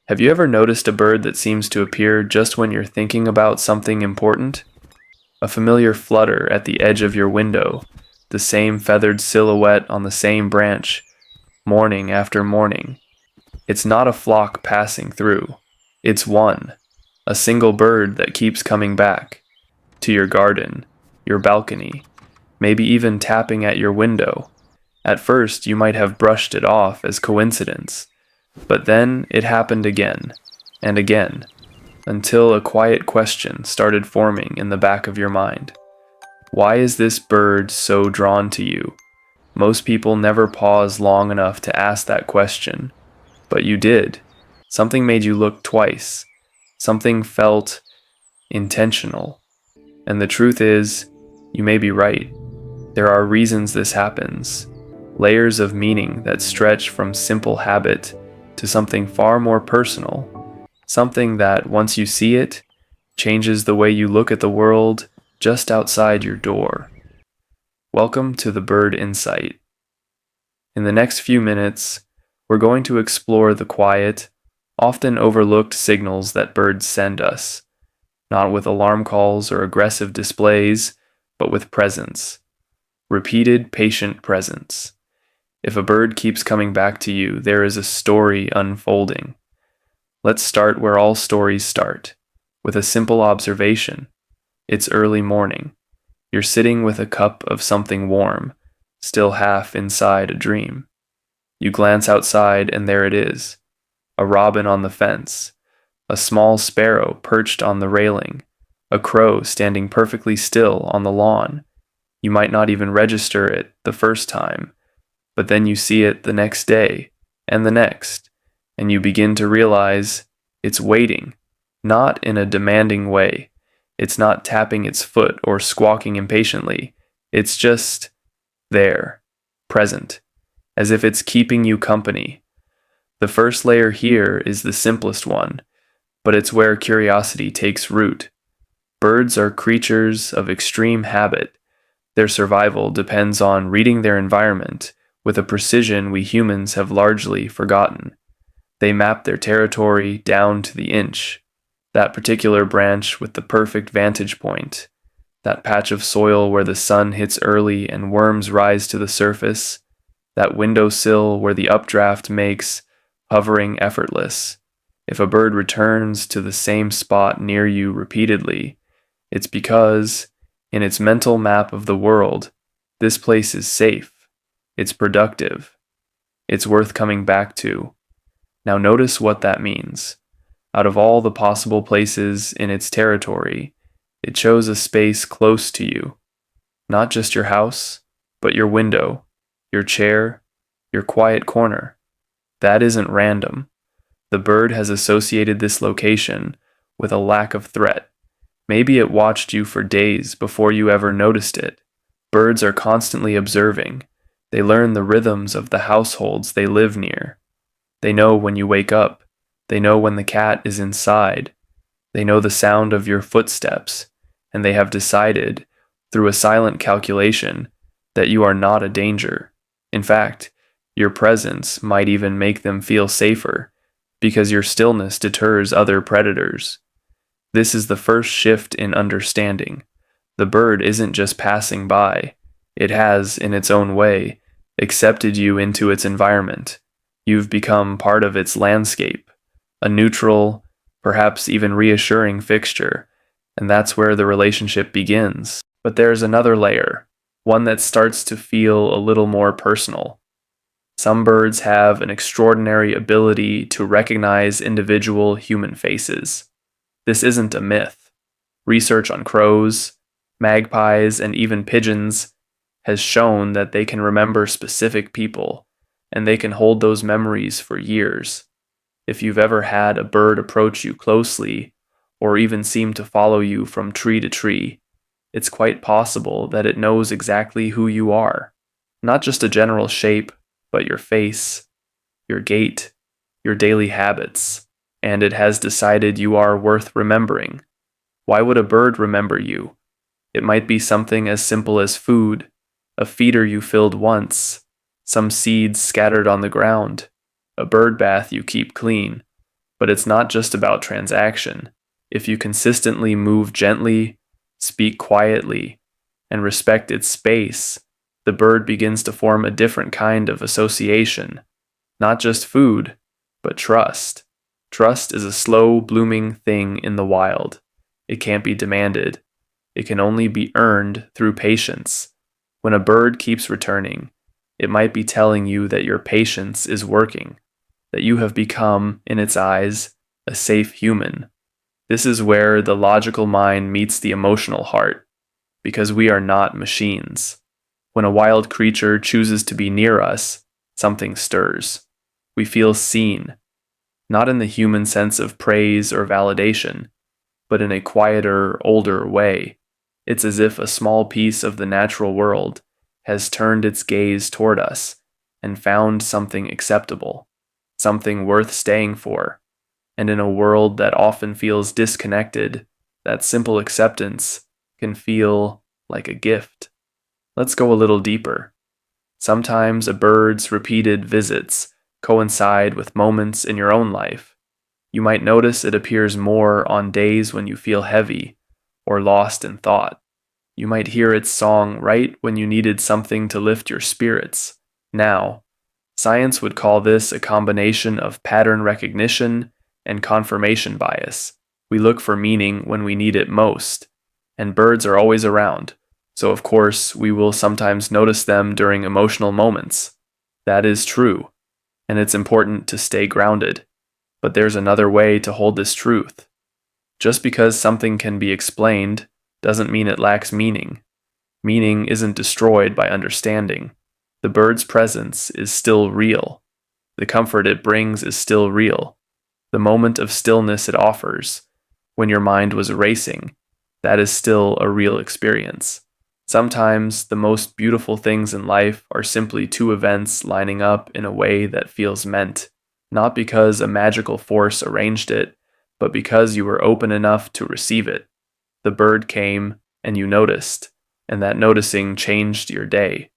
Have you ever noticed a bird that seems to appear just when you're thinking about something important? A familiar flutter at the edge of your window, the same feathered silhouette on the same branch, morning after morning. It's not a flock passing through. It's one, a single bird that keeps coming back to your garden, your balcony, maybe even tapping at your window. At first, you might have brushed it off as coincidence, but then it happened again and again, until a quiet question started forming in the back of your mind. Why is this bird so drawn to you? Most people never pause long enough to ask that question, but you did. Something made you look twice. Something felt intentional. And the truth is, you may be right. There are reasons this happens. Layers of meaning that stretch from simple habit to something far more personal. Something that, once you see it, changes the way you look at the world just outside your door. Welcome to the Bird Insight. In the next few minutes, we're going to explore the quiet, often overlooked signals that birds send us, not with alarm calls or aggressive displays, but with presence. Repeated, patient presence. If a bird keeps coming back to you, there is a story unfolding. Let's start where all stories start, with a simple observation. It's early morning. You're sitting with a cup of something warm, still half inside a dream. You glance outside and there it is, a robin on the fence, a small sparrow perched on the railing, a crow standing perfectly still on the lawn. You might not even register it the first time, but then you see it the next day, and the next, and you begin to realize it's waiting, not in a demanding way. It's not tapping its foot or squawking impatiently. It's just there, present, as if it's keeping you company. The first layer here is the simplest one, but it's where curiosity takes root. Birds are creatures of extreme habit. Their survival depends on reading their environment with a precision we humans have largely forgotten. They map their territory down to the inch. That particular branch with the perfect vantage point, that patch of soil where the sun hits early and worms rise to the surface, that windowsill where the updraft makes hovering effortless. If a bird returns to the same spot near you repeatedly, it's because, in its mental map of the world, this place is safe, it's productive, it's worth coming back to. Now notice what that means. Out of all the possible places in its territory, it chose a space close to you. Not just your house, but your window, your chair, your quiet corner. That isn't random. The bird has associated this location with a lack of threat. Maybe it watched you for days before you ever noticed it. Birds are constantly observing. They learn the rhythms of the households they live near. They know when you wake up. They know when the cat is inside. They know the sound of your footsteps, and they have decided, through a silent calculation, that you are not a danger. In fact, your presence might even make them feel safer, because your stillness deters other predators. This is the first shift in understanding. The bird isn't just passing by. It has, in its own way, accepted you into its environment. You've become part of its landscape, a neutral, perhaps even reassuring fixture, and that's where the relationship begins. But there's another layer, one that starts to feel a little more personal. Some birds have an extraordinary ability to recognize individual human faces. This isn't a myth. Research on crows, magpies, and even pigeons has shown that they can remember specific people, and they can hold those memories for years. If you've ever had a bird approach you closely, or even seem to follow you from tree to tree, it's quite possible that it knows exactly who you are. Not just a general shape, but your face, your gait, your daily habits, and it has decided you are worth remembering. Why would a bird remember you? It might be something as simple as food, a feeder you filled once, some seeds scattered on the ground, a bird bath you keep clean, But it's not just about transaction. If you consistently move gently, speak quietly, and respect its space, the bird begins to form a different kind of association. Not just food, but trust. Trust is a slow blooming thing in the wild. It can't be demanded. It can only be earned through patience. When a bird keeps returning, it might be telling you that your patience is working, that you have become, in its eyes, a safe human. This is where the logical mind meets the emotional heart, because we are not machines. When a wild creature chooses to be near us, something stirs. We feel seen, not in the human sense of praise or validation, but in a quieter, older way. It's as if a small piece of the natural world has turned its gaze toward us and found something acceptable, something worth staying for. And in a world that often feels disconnected, that simple acceptance can feel like a gift. Let's go a little deeper. Sometimes a bird's repeated visits coincide with moments in your own life. You might notice it appears more on days when you feel heavy or lost in thought. You might hear its song right when you needed something to lift your spirits. Now, science would call this a combination of pattern recognition and confirmation bias. We look for meaning when we need it most, and birds are always around, so of course we will sometimes notice them during emotional moments. That is true, and it's important to stay grounded. But there's another way to hold this truth. Just because something can be explained doesn't mean it lacks meaning. Meaning isn't destroyed by understanding. The bird's presence is still real. The comfort it brings is still real. The moment of stillness it offers, when your mind was racing, that is still a real experience. Sometimes the most beautiful things in life are simply two events lining up in a way that feels meant, not because a magical force arranged it, but because you were open enough to receive it. The bird came, and you noticed, and that noticing changed your day.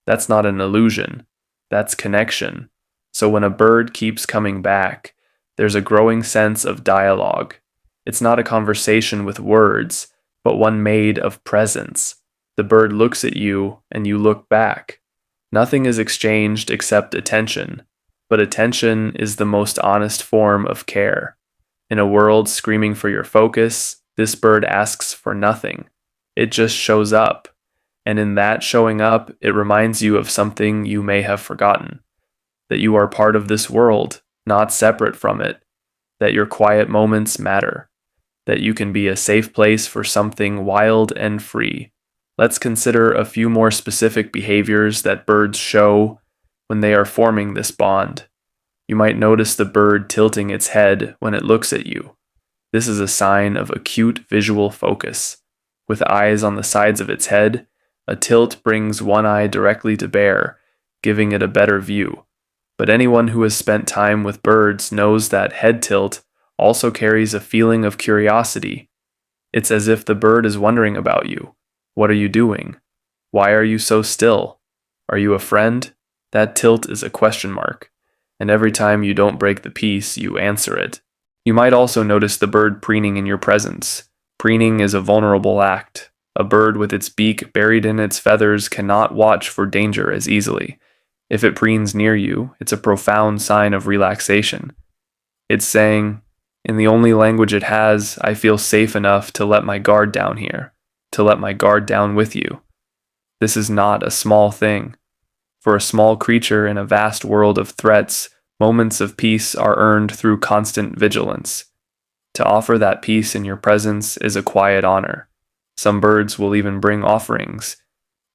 That's not an illusion. That's connection. So when a bird keeps coming back, there's a growing sense of dialogue. It's not a conversation with words, but one made of presence. The bird looks at you, and you look back. Nothing is exchanged except attention, but attention is the most honest form of care. In a world screaming for your focus, this bird asks for nothing. It just shows up, and in that showing up, it reminds you of something you may have forgotten, that you are part of this world, not separate from it, that your quiet moments matter, that you can be a safe place for something wild and free. Let's consider a few more specific behaviors that birds show when they are forming this bond. You might notice the bird tilting its head when it looks at you. This is a sign of acute visual focus. With eyes on the sides of its head, a tilt brings one eye directly to bear, giving it a better view. But anyone who has spent time with birds knows that head tilt also carries a feeling of curiosity. It's as if the bird is wondering about you. What are you doing? Why are you so still? Are you a friend? That tilt is a question mark, and every time you don't break the peace, you answer it. You might also notice the bird preening in your presence. Preening is a vulnerable act. A bird with its beak buried in its feathers cannot watch for danger as easily. If it preens near you, it's a profound sign of relaxation. It's saying, in the only language it has, I feel safe enough to let my guard down here, to let my guard down with you. This is not a small thing. For a small creature in a vast world of threats, moments of peace are earned through constant vigilance. To offer that peace in your presence is a quiet honor. Some birds will even bring offerings.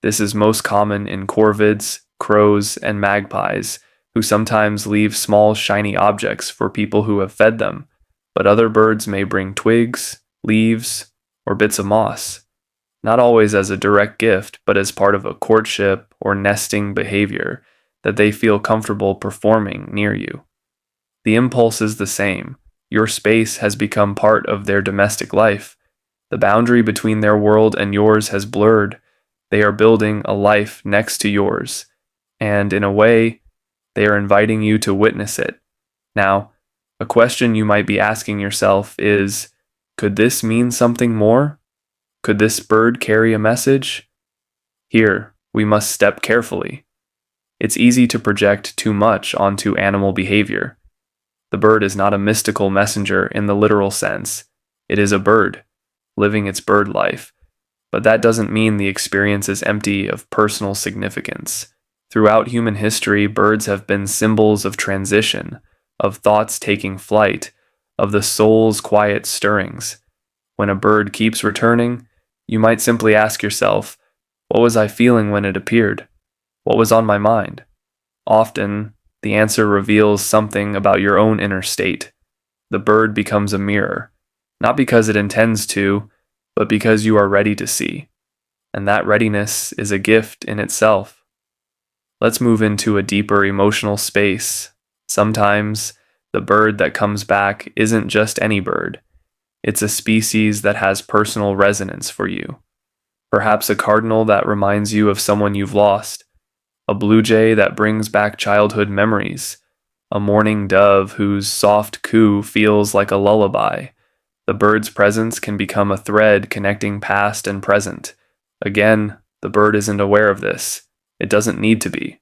This is most common in corvids, crows, and magpies, who sometimes leave small shiny objects for people who have fed them, but other birds may bring twigs, leaves, or bits of moss. Not always as a direct gift, but as part of a courtship or nesting behavior that they feel comfortable performing near you. The impulse is the same. Your space has become part of their domestic life. The boundary between their world and yours has blurred. They are building a life next to yours, and in a way, they are inviting you to witness it. Now, A question you might be asking yourself is, could this mean something more? Could this bird carry a message? Here, we must step carefully. It's easy to project too much onto animal behavior. The bird is not a mystical messenger in the literal sense. It is a bird, living its bird life. But that doesn't mean the experience is empty of personal significance. Throughout human history, birds have been symbols of transition, of thoughts taking flight, of the soul's quiet stirrings. When a bird keeps returning, you might simply ask yourself, what was I feeling when it appeared? What was on my mind? Often, the answer reveals something about your own inner state. The bird becomes a mirror, not because it intends to, but because you are ready to see. And that readiness is a gift in itself. Let's move into a deeper emotional space. Sometimes, the bird that comes back isn't just any bird. It's a species that has personal resonance for you. Perhaps a cardinal that reminds you of someone you've lost, a blue jay that brings back childhood memories, a mourning dove whose soft coo feels like a lullaby. The bird's presence can become a thread connecting past and present. Again, the bird isn't aware of this. It doesn't need to be.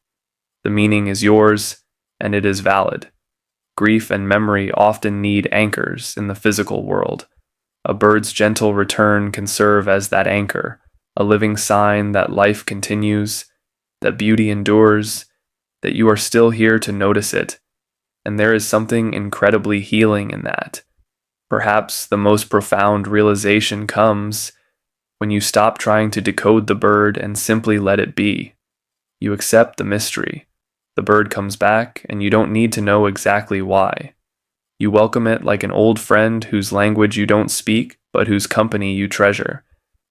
The meaning is yours, and it is valid. Grief and memory often need anchors in the physical world. A bird's gentle return can serve as that anchor, a living sign that life continues, that beauty endures, that you are still here to notice it. And there is something incredibly healing in that. Perhaps the most profound realization comes when you stop trying to decode the bird and simply let it be. You accept the mystery. The bird comes back, and you don't need to know exactly why. You welcome it like an old friend whose language you don't speak, but whose company you treasure.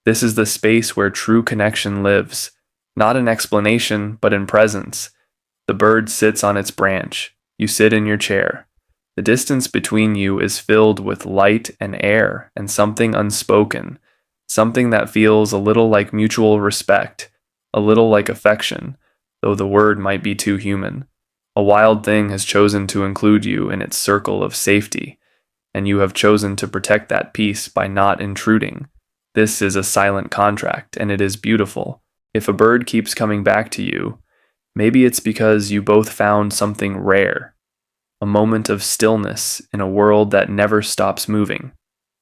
This is the space where true connection lives, not in explanation, but in presence. The bird sits on its branch. You sit in your chair. The distance between you is filled with light and air and something unspoken, something that feels a little like mutual respect, a little like affection, though the word might be too human. A wild thing has chosen to include you in its circle of safety, and you have chosen to protect that peace by not intruding. This is a silent contract, and it is beautiful. If a bird keeps coming back to you, maybe it's because you both found something rare, a moment of stillness in a world that never stops moving,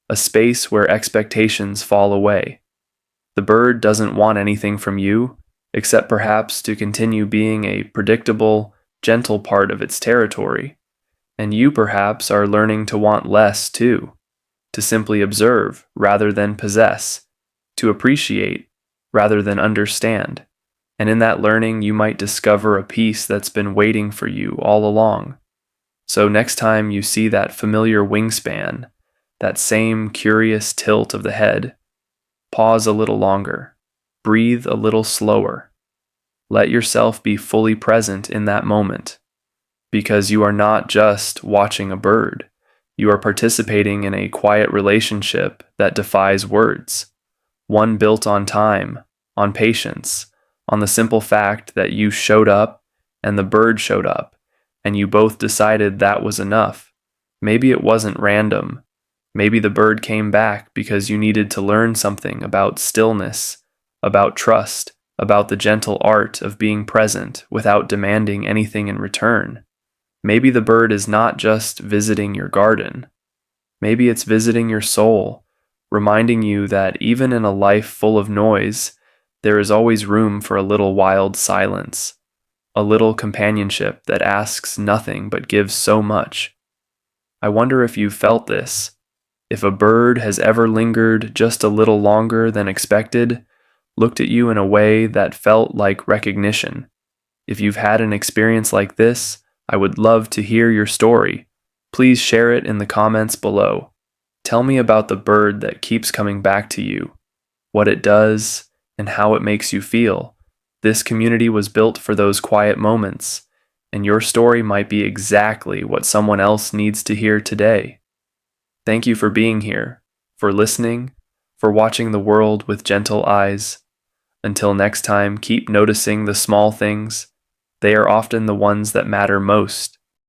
a space where expectations fall away. The bird doesn't want anything from you, except perhaps to continue being a predictable, gentle part of its territory. And you perhaps are learning to want less too, to simply observe rather than possess, to appreciate rather than understand. And in that learning, you might discover a peace that's been waiting for you all along. So next time you see that familiar wingspan, that same curious tilt of the head, pause a little longer, breathe a little slower. Let yourself be fully present in that moment, because you are not just watching a bird. You are participating in a quiet relationship that defies words, one built on time, on patience, on the simple fact that you showed up and the bird showed up, and you both decided that was enough. Maybe it wasn't random. Maybe the bird came back because you needed to learn something about stillness, about trust, about the gentle art of being present without demanding anything in return. Maybe the bird is not just visiting your garden. Maybe it's visiting your soul, reminding you that even in a life full of noise, there is always room for a little wild silence, a little companionship that asks nothing but gives so much. I wonder if you've felt this, if a bird has ever lingered just a little longer than expected, looked at you in a way that felt like recognition. If you've had an experience like this, I would love to hear your story. Please share it in the comments below. Tell me about the bird that keeps coming back to you, what it does, and how it makes you feel. This community was built for those quiet moments, and your story might be exactly what someone else needs to hear today. Thank you for being here, for listening, for watching the world with gentle eyes. Until next time, keep noticing the small things. They are often the ones that matter most.